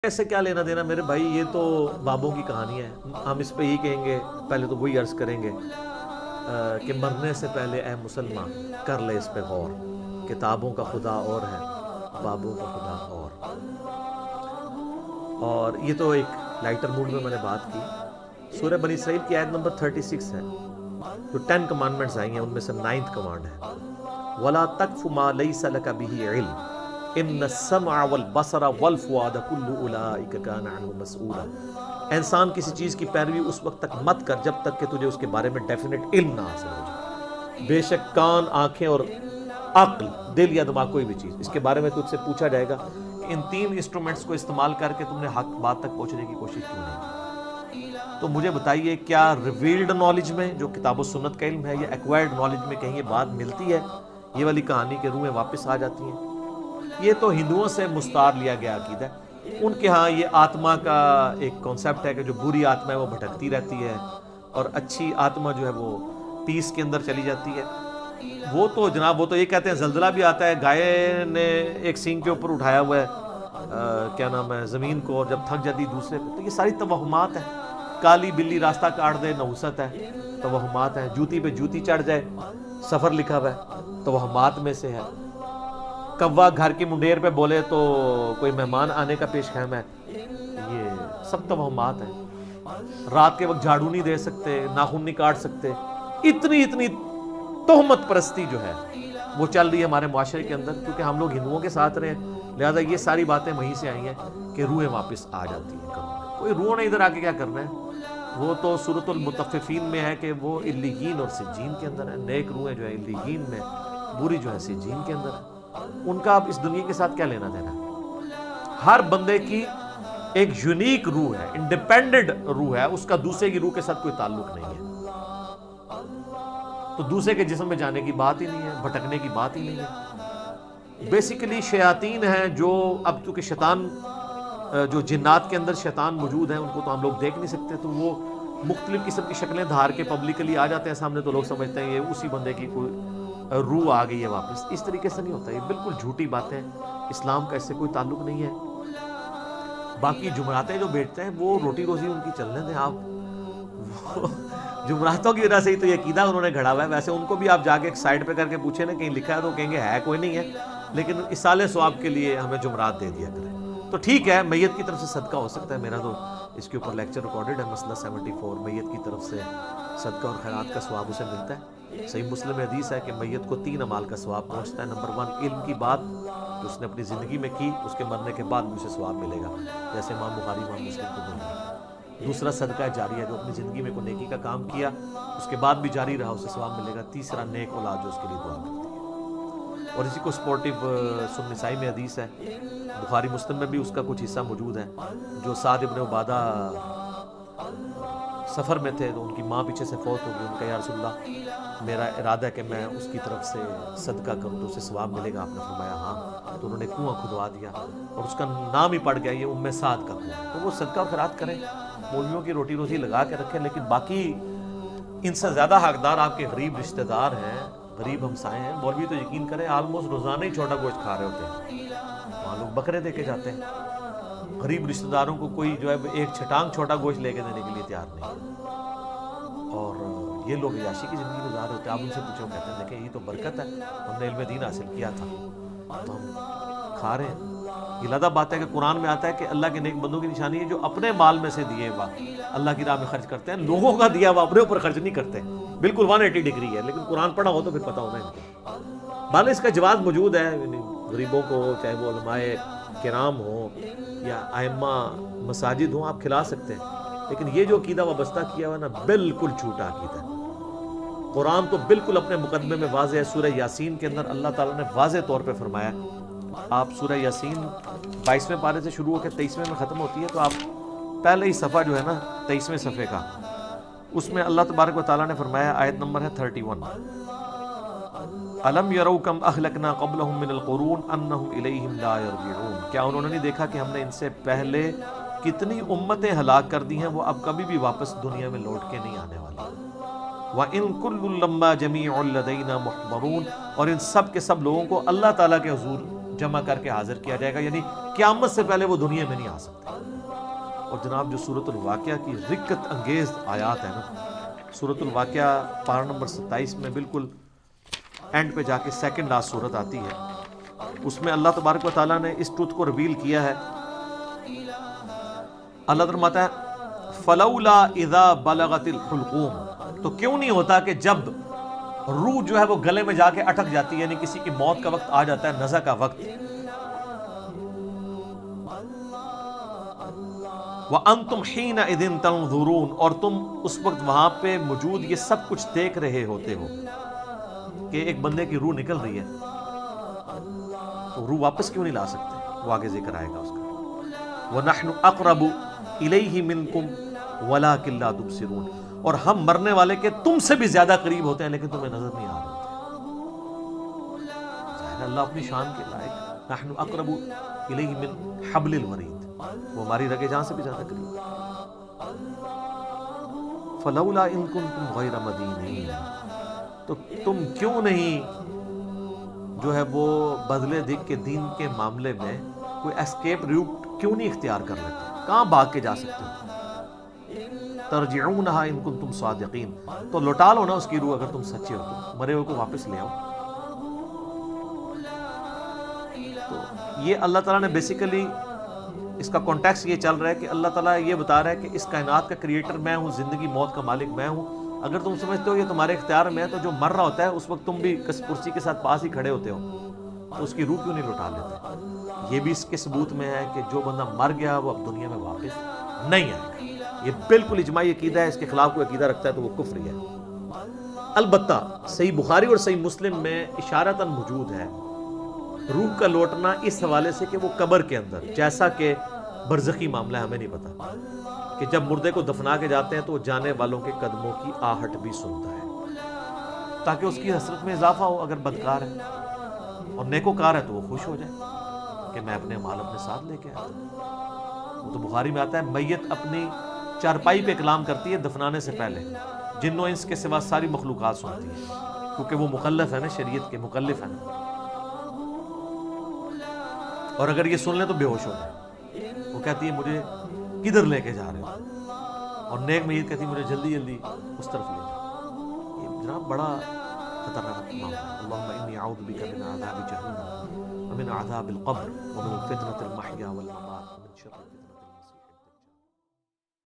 ایسے کیا لینا دینا میرے بھائی، یہ تو بابوں کی کہانی ہے. ہم اس پہ یہی کہیں گے، پہلے تو وہی عرض کریں گے کہ مرنے سے پہلے اے مسلمان کر لے اس پہ غور. کتابوں کا خدا اور ہے، بابوں کا خدا اور یہ تو ایک لائٹر موڈ میں نے بات کی. سورہ بنی اسرائیل کی آیت نمبر 36 ہے، جو 10 کمانڈمنٹس آئی ہیں ان میں سے 9th کمانڈ ہے وَلَا تَقْفُ مَا لَيْسَ لَكَ بِهِ عِلْمٌ ان السمع والبصر والفؤاد كل اولئک کان عنہ مسئولا. انسان کسی چیز کی پیروی اس وقت تک مت کر جب تک کہ تجھے اس کے بارے میں ڈیفینیٹ علم نہ حاصل ہو جائے. بے شک کان، آنکھیں اور عقل، دل یا دماغ، کوئی بھی چیز، اس کے بارے میں تجھ سے پوچھا جائے گا کہ ان 3 انسٹرومنٹس کو استعمال کر کے تم نے حق بات تک پہنچنے کی کوشش کیوں نہیں کی. تو مجھے بتائیے، کیا ریویلڈ نالج میں جو کتاب و سنت کا علم ہے یا ایکوائرڈ نالج میں کہیں یہ بات ملتی ہے؟ یہ والی کہانی کے روحیں واپس آ جاتی ہیں. یہ تو ہندوؤں سے مستعار لیا گیا عقیدہ ہے. ان کے ہاں یہ آتما کا ایک کانسیپٹ ہے کہ جو بری آتما ہے وہ بھٹکتی رہتی ہے اور اچھی آتما جو ہے وہ پیس کے اندر چلی جاتی ہے. وہ تو جناب، وہ تو یہ کہتے ہیں زلزلہ بھی آتا ہے، گائے نے ایک سینگ کے اوپر اٹھایا ہوا ہے کیا نام ہے زمین کو، اور جب تھک جاتی دوسرے پہ. تو یہ ساری توہمات ہیں. کالی بلی راستہ کاٹ دے، نحوست ہے، توہمات ہیں. جوتی پہ جوتی چڑھ جائے، سفر لکھا ہوا ہے، توہمات میں سے ہے. کوا گھر کی منڈیر پہ بولے تو کوئی مہمان آنے کا پیش خیم ہے. یہ سب توہمات ہیں. رات کے وقت جھاڑو نہیں دے سکتے، ناخن نہیں کاٹ سکتے. اتنی تہمت پرستی جو ہے وہ چل رہی ہے ہمارے معاشرے کے اندر، کیونکہ ہم لوگ ہندوؤں کے ساتھ رہے ہیں. لہذا یہ ساری باتیں وہیں سے آئی ہیں کہ روحیں واپس آ جاتی ہیں. کوئی روح نے ادھر آ کے کیا کرنا ہے؟ وہ تو سورۃ المطففین میں ہے کہ وہ علیین اور سجین کے اندر ہے. نیک روحیں جو ہے علیین میں، بری جو ہے سجین کے اندر ہے. ان کا اب اس دنیا کے ساتھ کیا لینا دینا ہے؟ ہر بندے کی ایک یونیک روح ہے، انڈیپینڈنٹ روح ہے، اس کا دوسرے کی روح کے ساتھ کوئی تعلق نہیں ہے. تو دوسرے کے جسم میں جانے کی بات ہی نہیں ہے، بھٹکنے کی بات ہی نہیں ہے. بیسیکلی شیاطین ہیں جو اب چونکہ شیطان جو جنات کے اندر شیطان موجود ہیں ان کو تو ہم لوگ دیکھ نہیں سکتے، تو وہ مختلف قسم کی شکلیں دھار کے پبلکلی آ جاتے ہیں سامنے، تو لوگ سمجھتے ہیں یہ اسی بندے کی کوئی روح آ گئی ہے واپس. اس طریقے سے نہیں ہوتا. یہ بالکل جھوٹی باتیں، اسلام کا اس سے کوئی تعلق نہیں ہے. باقی جمعراتیں جو بیٹھتے ہیں وہ روٹی روزی ان کی چلنے دیں. آپ جمعراتوں کی وجہ سے ہی تو یہ عقیدہ انہوں نے گھڑا ہوا ہے. ویسے ان کو بھی آپ جا کے ایک سائڈ پہ کر کے پوچھیں نا کہیں لکھا ہے تو کہیں گے ہے کوئی نہیں ہے، لیکن اصالہ ثواب کے لیے ہمیں جمعرات دے دیا کریں. تو ٹھیک ہے، میت کی طرف سے صدقہ ہو سکتا ہے. میرا تو اس کے اوپر لیکچر ریکارڈڈ ہے، مسئلہ 74. میت کی طرف سے صدقہ اور خیرات کا ثواب اسے ملتا ہے. صحیح مسلم میں حدیث ہے کہ میت کو 3 اعمال کا ثواب پہنچتا ہے. نمبر 1 علم کی بات جو اس نے اپنی زندگی میں کی، اس کے مرنے کے بعد بھی اسے ثواب ملے گا، جیسے امام بخاری امام مسلم کو بول رہے ہیں. دوسرا صدقہ جاریہ، جو اپنی زندگی میں کوئی نیکی کا کام کیا اس کے بعد بھی جاری رہا، اسے ثواب ملے گا. تیسرا نیک اولاد جو اس کے لیے دعا کرتی ہے. اور اسی کو سپورٹیو سنن نسائی میں حدیث ہے، بخاری مسلم میں بھی اس کا کچھ حصہ موجود ہے. جو سعد ابن عبادہ سفر میں تھے تو ان کی ماں پیچھے سے فوت ہو گئی. ان کا یا رسول اللہ میرا ارادہ ہے کہ میں اس کی طرف سے صدقہ کروں تو اسے ثواب ملے گا. آپ نے فرمایا ہاں. تو انہوں نے کنواں کھدوا دیا اور اس کا نام ہی پڑ گیا یہ ام سعد کا کنواں. تو وہ صدقہ اور خیرات کریں، مولویوں کی روٹی روزی لگا کے رکھیں. لیکن باقی ان سے زیادہ حقدار آپ کے غریب رشتہ دار ہیں، غریب ہمسائے ہیں. مولوی تو یقین کریں آلموسٹ روزانہ ہی چھوٹا گوشت کھا رہے ہوتے ہیں، وہاں لوگ بکرے دے کے جاتے ہیں. غریب رشتہ داروں کو کوئی جو ہے ایک چھٹانگ چھوٹا گوشت لے کے دینے کے لیے تیار نہیں ہے. اور یہ لوگ عیاشی کی زندگی گزار رہے ہوتے ہیں. آپ ان سے پوچھو، کہتے ہیں دیکھیں یہ تو برکت ہے، ہم نے علم دین حاصل کیا تھا تو ہم کھا رہے ہیں. یہ لادہ بات ہے کہ قرآن میں آتا ہے کہ اللہ کے نیک بندوں کی نشانی ہے جو اپنے مال میں سے دیے ہوا اللہ کی راہ میں خرچ کرتے ہیں. لوگوں کا دیا ہوا اپنے اوپر خرچ نہیں کرتے. بالکل 180 ڈگری ہے. لیکن قرآن پڑھا ہو تو پھر پتہ ہونا ان کو. بہرحال اس کا جواز موجود ہے. غریبوں کو چاہے وہ علماء کرام ہوں یا ائمہ مساجد ہوں آپ کھلا سکتے ہیں. لیکن یہ جو عقیدہ وابستہ کیا ہوا نا بالکل جھوٹا عقیدہ ہے. قرآن تو بالکل اپنے مقدمے میں واضح ہے. سورہ یاسین کے اندر اللہ تعالیٰ نے واضح طور پہ فرمایا، آپ سورہ یاسین 22ویں پارے سے شروع ہو کے 23ویں میں ختم ہوتی ہے، تو آپ پہلے ہی صفحہ جو ہے نا 23ویں صفحے کا، اس میں اللہ تبارک و تعالیٰ نے فرمایا، آیت نمبر ہے 31، الم یروا کم اہلکنا قبلہم من القرون انہم الیہم لا یرجعون. کیا انہوں نے نہیں دیکھا کہ ہم نے ان سے پہلے کتنی امتیں ہلاک کر دی ہیں، وہ اب کبھی بھی واپس دنیا میں لوٹ کے نہیں آنے والی. وَإِن كُلٌّ لَمَّا جَمِيعٌ لَدَيْنَا مُحْضَرُونَ. اور ان سب کے سب لوگوں کو اللہ تعالیٰ کے حضور جمع کر کے حاضر کیا جائے گا، یعنی قیامت سے پہلے وہ دنیا میں نہیں آ سکتے۔ اور جناب جو سورۃ الواقعہ کی رکت انگیز آیات ہیں نا، سورۃ الواقعہ پارہ نمبر 27 میں بالکل اینڈ پہ جا کے سیکنڈ لاسٹ سورت آتی ہے، اس میں اللہ تبارک و تعالیٰ نے اس ٹروتھ کو ریویل کیا ہے۔ اللہ فرماتا ہے فلولا اذا بلغت الحلقوم، تو کیوں نہیں ہوتا کہ جب روح جو ہے وہ گلے میں جا کے اٹک جاتی ہے، یعنی کسی کی موت کا وقت آ جاتا ہے، نزع کا وقت، وَأَنْتُمْ حِينَئِذٍ تَنْظُرُونَ، اور تم اس وقت وہاں پہ موجود یہ سب کچھ دیکھ رہے ہوتے ہو کہ ایک بندے کی روح نکل رہی ہے، تو روح واپس کیوں نہیں لا سکتے؟ وہ آگے ذکر آئے گا اس کا۔ وَنَحْنُ أَقْرَبُ إِلَيْهِ مِنْكُمْ وَلَكِنْ لَا تُبْصِرُونَ، اور ہم مرنے والے کے تم سے بھی زیادہ قریب ہوتے ہیں لیکن تمہیں نظر نہیں آ رہے ہوتے۔ ظاہر اللہ اپنی شان کے لائق، نحن اقرب الیہ من حبل الورید، وہ ہماری رگے جان سے بھی زیادہ قریب۔ فلولا ان کنتم غیر مدینین، تو تم کیوں نہیں جو ہے وہ بدلے دکھ کے دین کے معاملے میں کوئی اسکیپ روٹ کیوں نہیں اختیار کر لیتے؟ کہاں بھاگ کے جا سکتے ہو؟ ترجعونہا ان کنتم صادقین، تو لوٹا لو نا اس کی روح اگر تم سچے ہو، تو مرے ہوئے کو واپس لے آؤ۔ تو یہ اللہ تعالیٰ نے بیسیکلی اس کا کانٹیکس یہ چل رہا ہے کہ اللہ تعالیٰ یہ بتا رہا ہے کہ اس کائنات کا کریٹر میں ہوں، زندگی موت کا مالک میں ہوں۔ اگر تم سمجھتے ہو یہ تمہارے اختیار میں ہے، تو جو مر رہا ہوتا ہے اس وقت تم بھی کرسی کے ساتھ پاس ہی کھڑے ہوتے ہو، تو اس کی روح کیوں نہیں لوٹا لیتے؟ یہ بھی اس کے ثبوت میں ہے کہ جو بندہ مر گیا وہ اب دنیا میں واپس نہیں آئے گا۔ یہ بالکل اجماعی عقیدہ ہے، اس کے خلاف کوئی عقیدہ رکھتا ہے تو وہ کفری ہے۔ البتہ صحیح بخاری اور صحیح مسلم میں اشارتاً موجود ہے روح کا لوٹنا اس حوالے سے کہ وہ قبر کے اندر، جیسا کہ برزخی معاملہ ہے، ہمیں نہیں پتا کہ جب مردے کو دفنا کے جاتے ہیں تو وہ جانے والوں کے قدموں کی آہٹ بھی سنتا ہے، تاکہ اس کی حسرت میں اضافہ ہو اگر بدکار ہے، اور نیکوکار ہے تو وہ خوش ہو جائے کہ میں اپنے مال اپنے ساتھ لے کے آیا تھا۔ وہ تو بخاری میں آتا ہے میت اپنی چارپائی پہ کلام کرتی ہے دفنانے سے پہلے، جن و انس کے سوا ساری مخلوقات سنتی ہے، کیونکہ وہ مکلف ہے نا، شریعت کے مکلف ہے نا، اور اگر یہ سن لیں تو بے ہوش ہو جائے۔ وہ کہتی ہے مجھے کدھر لے کے جا رہے ہو، اور نیک میت کہتی ہے مجھے جلدی جلدی اس طرف لے جاؤ۔ یہ جناب بڑا خطرناک معاملہ ہے۔ اللہم انی اعوذ بک من عذاب جہنم ومن عذاب القبر ومن فتنة المحیا والممات ومن شر